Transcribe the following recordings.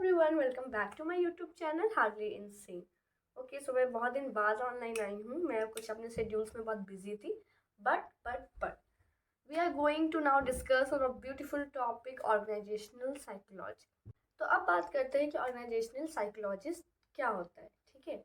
Everyone, welcome back to my YouTube channel hardly insane. Okay, so मैं बहुत दिन बाद ऑनलाइन आई हूँ। मैं कुछ अपने शेड्यूल्स में बहुत बिजी थी। But we are going to now discuss on a beautiful topic, organisational psychology. तो अब बात करते हैं कि ऑर्गेनाइजेशनल साइकोलॉजिस्ट क्या होता है। ठीक है,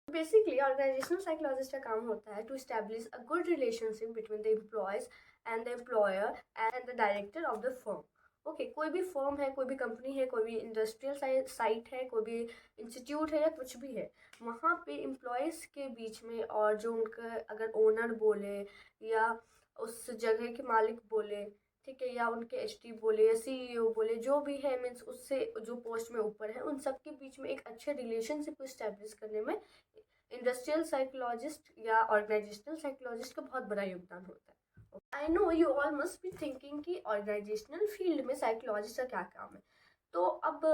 बेसिकली ऑर्गेनाइजेशनल साइकोलॉजिस्ट का काम होता है to establish a good relationship between the employees and the employer and the director of the firm. Okay, कोई भी फर्म है, कोई भी कंपनी है, कोई भी इंडस्ट्रियल साइट है, कोई भी इंस्टीट्यूट है या कुछ भी है, वहाँ पे एम्प्लॉयज़ के बीच में और जो उनका अगर ओनर बोले या उस जगह के मालिक बोले, ठीक है, या उनके एचडी बोले या सीईओ बोले, जो भी है मीन्स उससे जो पोस्ट में ऊपर है, उन सब के बीच में एक अच्छे रिलेशनशिप को इस्टेब्लिश करने में इंडस्ट्रियल साइकोलॉजिस्ट या ऑर्गेनाइजेशनल साइकोलॉजिस्ट का बहुत बड़ा योगदान होता है। I know you all must be thinking कि ऑर्गेनाइजेशनल फील्ड में साइकोलॉजिस्ट का क्या काम है। तो अब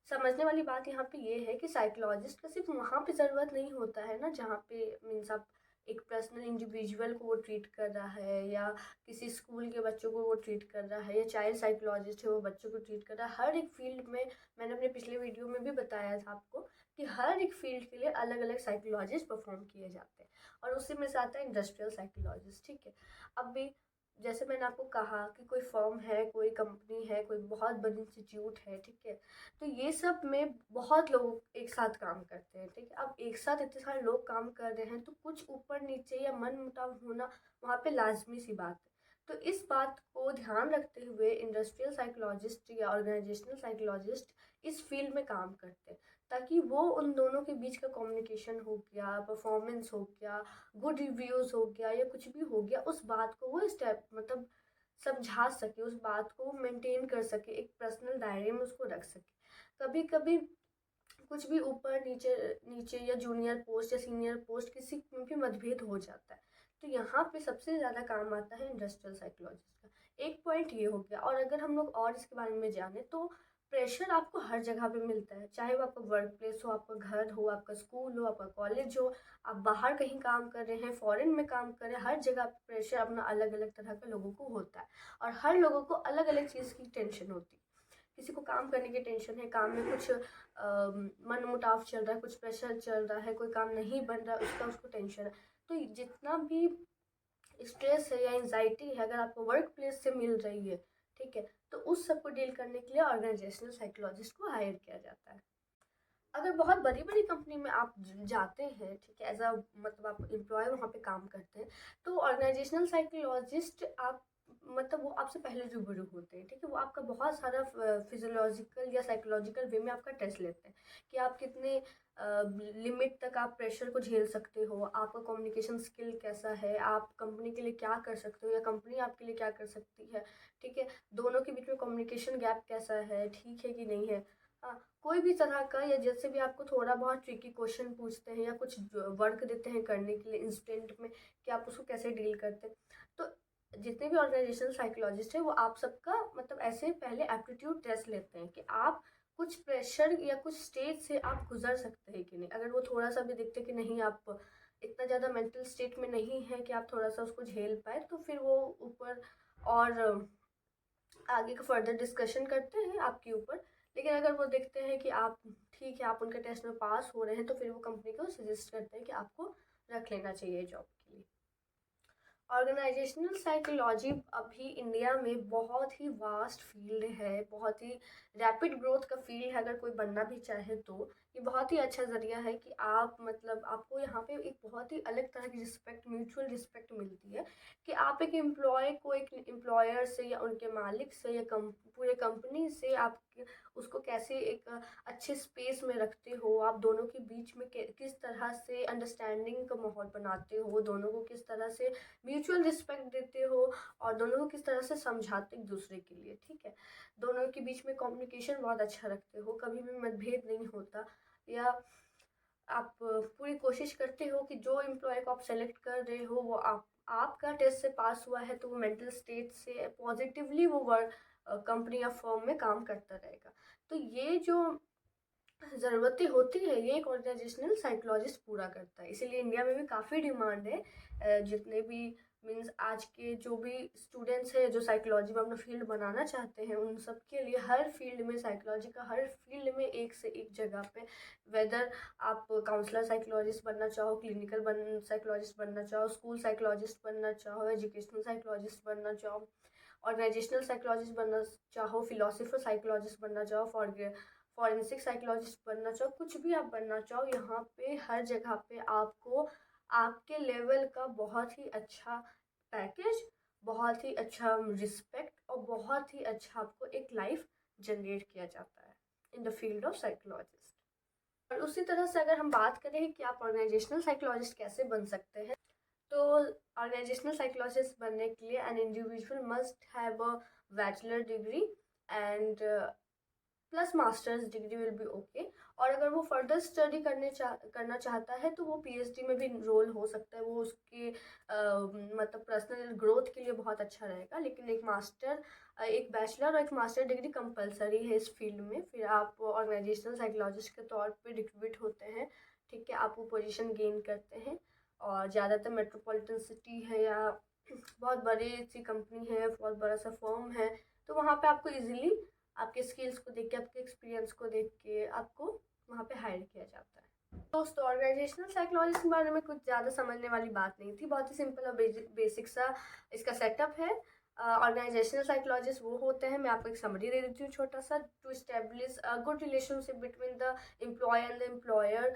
समझने वाली बात यहाँ पे ये है कि साइकोलॉजिस्ट का सिर्फ वहाँ पे ज़रूरत नहीं होता है ना, जहाँ पे मीन्स आप एक पर्सनल इंडिविजुअल को वो ट्रीट कर रहा है, या किसी स्कूल के बच्चों को वो ट्रीट कर रहा है, या चाइल्ड साइकोलॉजिस्ट है वो बच्चों को ट्रीट कर रहा है। हर एक फील्ड में, मैंने अपने पिछले वीडियो में भी बताया था आपको कि हर एक फील्ड के लिए अलग अलग साइकोलॉजिस्ट परफॉर्म किए जाते हैं, और उसी में से आता है इंडस्ट्रियल साइकोलॉजिस्ट। ठीक है, अब भी जैसे मैंने आपको कहा कि कोई फर्म है, कोई कंपनी है, कोई बहुत बड़ी इंस्टीट्यूट है, ठीक है, तो ये सब में बहुत लोग एक साथ काम करते हैं। ठीक है, अब एक साथ इतने सारे लोग काम कर रहे हैं तो कुछ ऊपर नीचे या मन मुटाव होना वहाँ पे लाजमी सी बात है। तो इस बात को ध्यान रखते हुए इंडस्ट्रियल साइकोलॉजिस्ट या ऑर्गेनाइजेशनल साइकोलॉजिस्ट इस फील्ड में काम करते हैं, ताकि वो उन दोनों के बीच का कम्युनिकेशन हो गया, परफॉर्मेंस हो गया, गुड रिव्यूज़ हो गया, या कुछ भी हो गया, उस बात को वो स्टेप मतलब समझा सके, उस बात को मेंटेन कर सके, एक पर्सनल डायरी में उसको रख सके। कभी कभी कुछ भी ऊपर नीचे नीचे या जूनियर पोस्ट या सीनियर पोस्ट किसी में भी मतभेद हो जाता है, तो यहाँ पे सबसे ज़्यादा काम आता है इंडस्ट्रियल साइकोलॉजिस्ट का। एक पॉइंट ये हो गया, और अगर हम लोग और इसके बारे में जाने तो प्रेशर आपको हर जगह पे मिलता है, चाहे वो आपका वर्क प्लेस हो, आपका घर हो, आपका स्कूल हो, आपका कॉलेज हो, आप बाहर कहीं काम कर रहे हैं, फॉरेन में काम कर रहे हैं, हर जगह पे प्रेशर अपना अलग अलग तरह का लोगों को होता है, और हर लोगों को अलग अलग चीज़ की टेंशन होती है। किसी को काम करने की टेंशन है, काम में कुछ मन मुटाव चल रहा है, कुछ प्रेशर चल रहा है, कोई काम नहीं बन रहा उसका उसको टेंशन है। तो जितना भी स्ट्रेस है या एंजाइटी है, अगर आपको वर्क प्लेस से मिल रही है, ठीक है, तो उस सब को डील करने के लिए ऑर्गेनाइजेशनल साइकोलॉजिस्ट को हायर किया जाता है। अगर बहुत बड़ी बड़ी कंपनी में आप जाते हैं, ठीक है, एज अ मतलब आप एम्प्लॉय वहाँ पे काम करते हैं, तो ऑर्गेनाइजेशनल साइकोलॉजिस्ट आप मतलब वो आपसे पहले रूबरू होते हैं। ठीक है, वो आपका बहुत सारा फिजियोलॉजिकल या साइकोलॉजिकल वे में आपका टेस्ट लेते हैं कि आप कितने लिमिट तक आप प्रेशर को झेल सकते हो, आपका कम्युनिकेशन स्किल कैसा है, आप कंपनी के लिए क्या कर सकते हो या कंपनी आपके लिए क्या कर सकती है। ठीक है, दोनों के बीच में कम्युनिकेशन गैप कैसा है, ठीक है कि नहीं है। हाँ, कोई भी तरह का, या जैसे भी आपको थोड़ा बहुत ट्रिकी क्वेश्चन पूछते हैं या कुछ वर्क देते हैं करने के लिए इंस्टेंट में, कि आप उसको कैसे डील करते हैं। तो जितने भी ऑर्गेनाइजेशनल साइकोलॉजिस्ट है वो आप सबका मतलब ऐसे पहले एप्टीट्यूड टेस्ट लेते हैं कि आप कुछ प्रेशर या कुछ स्टेज से आप गुजर सकते हैं कि नहीं। अगर वो थोड़ा सा भी दिखते हैं कि नहीं, आप इतना ज़्यादा मेंटल स्टेट में नहीं है कि आप थोड़ा सा उसको झेल पाए, तो फिर वो ऊपर और आगे का फर्दर डिस्कशन करते हैं आपके ऊपर। लेकिन अगर वो देखते हैं कि आप ठीक है, आप उनके टेस्ट में पास हो रहे हैं, तो फिर वो कंपनी को सजेस्ट करते हैं कि आपको रख लेना चाहिए जॉब के लिए। ऑर्गेनाइजेशनल साइकोलॉजी अभी इंडिया में बहुत ही वास्ट फील्ड है, बहुत ही रैपिड ग्रोथ का फील्ड है। अगर कोई बनना भी चाहे तो ये बहुत ही अच्छा ज़रिया है कि आप मतलब आपको यहाँ पे एक बहुत ही अलग तरह की रिस्पेक्ट, म्यूचुअल रिस्पेक्ट मिलती है कि आप एक एम्प्लॉय को एक एम्प्लॉयर से या उनके मालिक से या पूरे कंपनी से आप उसको कैसे एक अच्छे स्पेस में रखते हो, आप दोनों के बीच में किस तरह से अंडरस्टैंडिंग का माहौल बनाते हो, दोनों को किस तरह से म्यूचुअल रिस्पेक्ट देते हो, और दोनों को किस तरह से समझाते एक दूसरे के लिए। ठीक है, दोनों के बीच में कम्युनिकेशन बहुत अच्छा रखते हो, कभी भी मतभेद नहीं होता, या आप पूरी कोशिश करते हो कि जो एम्प्लॉय को आप सेलेक्ट कर रहे हो वो आपका टेस्ट से पास हुआ है, तो वो मेंटल स्टेट से पॉजिटिवली वो वर्क कंपनी या फर्म में काम करता रहेगा। तो ये जो ज़रूरतें होती है ये एक ऑर्गेनाइजेशनल साइकोलॉजिस्ट पूरा करता है, इसीलिए इंडिया में भी काफ़ी डिमांड है। जितने भी मीन्स आज के जो भी स्टूडेंट्स हैं जो साइकोलॉजी में अपना फील्ड बनाना चाहते हैं, उन सब के लिए हर फील्ड में, साइकोलॉजी का हर फील्ड में एक से एक जगह पे, वेदर आप काउंसलर साइकोलॉजिस्ट बनना चाहो, क्लिनिकल साइकोलॉजिस्ट बनना चाहो, स्कूल साइकोलॉजिस्ट बनना चाहो, एजुकेशनल साइकोलॉजिस्ट बनना चाहो, ऑर्गेनाइजेशनल साइकोलॉजिस्ट बनना चाहो, फिलोसोफर साइकोलॉजिस्ट बनना चाहो, फॉरेंसिक साइकोलॉजिस्ट बनना चाहो, कुछ भी आप बनना चाहो, यहाँ पे हर जगह पे आपको आपके लेवल का बहुत ही अच्छा पैकेज, बहुत ही अच्छा रिस्पेक्ट और बहुत ही अच्छा आपको एक लाइफ जनरेट किया जाता है in the field of psychologist. और उसी तरह से अगर हम बात करें कि आप ऑर्गेनाइजेशनल साइकोलॉजिस्ट कैसे बन सकते हैं, तो ऑर्गेनाइजेशनल साइकोलॉजिस्ट बनने के लिए an individual must have a bachelor degree and plus masters degree will be okay. और अगर वो फर्दर स्टडी करना चाहता है तो वो पीएचडी में भी रोल हो सकता है, वो उसके मतलब पर्सनल ग्रोथ के लिए बहुत अच्छा रहेगा। लेकिन एक बैचलर और एक मास्टर डिग्री कंपलसरी है इस फील्ड में। फिर आप ऑर्गेनाइजेशनल साइकोलॉजिस्ट के तौर पे रिक्रूट होते हैं, ठीक है, आप वो पोजीशन गेन करते हैं। और ज़्यादातर मेट्रोपॉलिटन सिटी है या बहुत बड़ी सी कंपनी है, बहुत बड़ा सा फर्म है, तो वहाँ पे आपको इजीली आपके स्किल्स को देख के, आपके एक्सपीरियंस को देख के आपको वहाँ पे हायर किया जाता है। दोस्तों, ऑर्गेनाइजेशनल साइकोलॉजी के बारे में कुछ ज़्यादा समझने वाली बात नहीं थी, बहुत ही सिंपल और बेसिक सा इसका सेटअप है। ऑर्गेनाइजेशनल साइकोलॉजिस्ट वो होते हैं, मैं आपको एक समरी दे देती हूँ छोटा सा, to establish a good relationship between the employee and the employer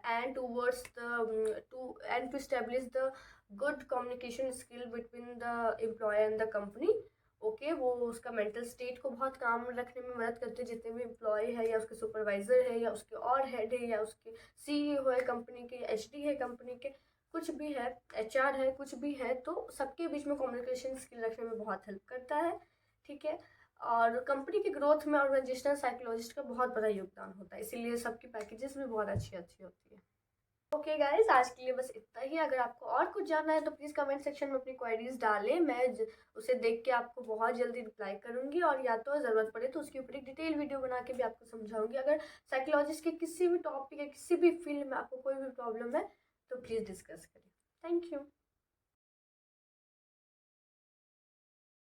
and towards the to establish the good communication skill between the employee and the company. Okay, वो उसका मेंटल स्टेट को बहुत काम रखने में मदद करते हैं। जितने भी एम्प्लॉय है या उसके सुपरवाइजर है या उसके और हेड है या उसके सीईओ है कंपनी के, एचडी है कंपनी के, कुछ भी है, एचआर है, कुछ भी है, तो सबके बीच में कम्युनिकेशन स्किल रखने में बहुत हेल्प करता है, ठीक है। और कंपनी के ग्रोथ में ऑर्गेनाइजेशनल साइकोलॉजिस्ट का बहुत बड़ा योगदान होता है, इसीलिए सबकी पैकेजेस भी बहुत अच्छी अच्छी होती है। ओके गाइज, आज के लिए बस इतना ही। अगर आपको और कुछ जानना है तो प्लीज़ कमेंट सेक्शन में अपनी क्वेरीज डालें, मैं उसे देख के आपको बहुत जल्दी रिप्लाई करूंगी। और या तो ज़रूरत पड़े तो उसके ऊपर एक डिटेल वीडियो बना के भी आपको समझाऊंगी। अगर साइकोलॉजिस्ट के किसी भी टॉपिक या किसी भी फील्ड में आपको कोई भी प्रॉब्लम है तो प्लीज़ डिस्कस करें। Thank you.